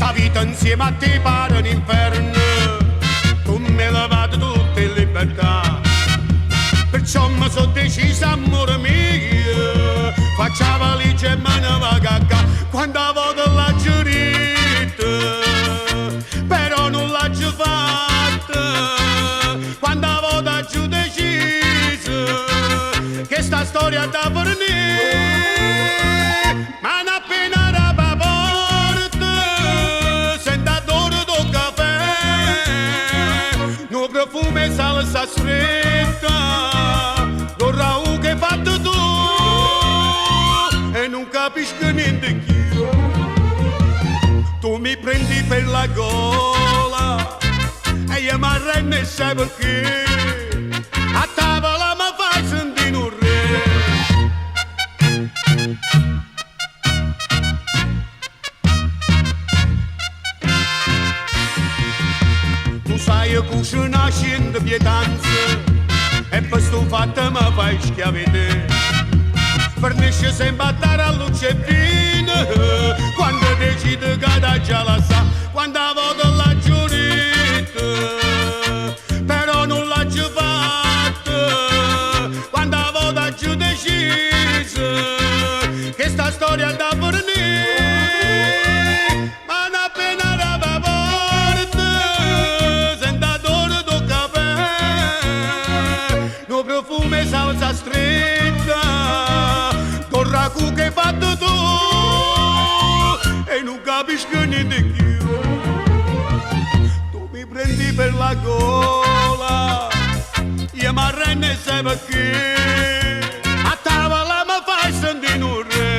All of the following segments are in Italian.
Sta vita insieme a te pare un inferno, tu mi hai lavato tutte le libertà. Perciò mi sono deciso, amore mio, faccio la valigia e me ne vado a casa. Quando vado la giurita, però non l'ho già fatta. Quando vado giù deciso, che sta storia da fornire. Ma non appena rapa porta, sento odore del caffè, no profumo e salsa stretta, lo rau che hai fatto tu, e non capisco niente più. Tu mi prendi per la gola e io mi arrendo e sai perché. A tavola mi fai sentire un re. Tu sai che cucina scende pietanza e per sto fatto mi fai schiavete. Fornisce sempre a dare a luce fine quando decide che da già la sa. Quando vado la giurita, però non l'ho già fatta. Quando vado giù deciso, che sta storia da fornire. Ma non appena rapa porta, sento odore del caffè, no profumo e salsa stretta, con ragù che hai fatto tu, e non capisco niente più. Tu mi prendi per la gola, io mi arrendo e sai perché. A tavola mi fai sentire un re.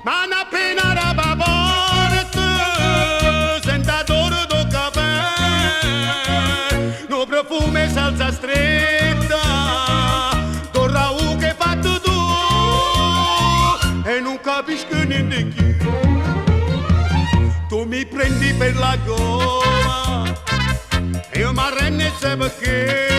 Ma non appena rapa porta, sento odore del caffè, no profumo e salsa stretta, con rau che hai fatto tu, e non capisco niente più. Tu mi prendi per la gola e io mi arrendo e sai perché.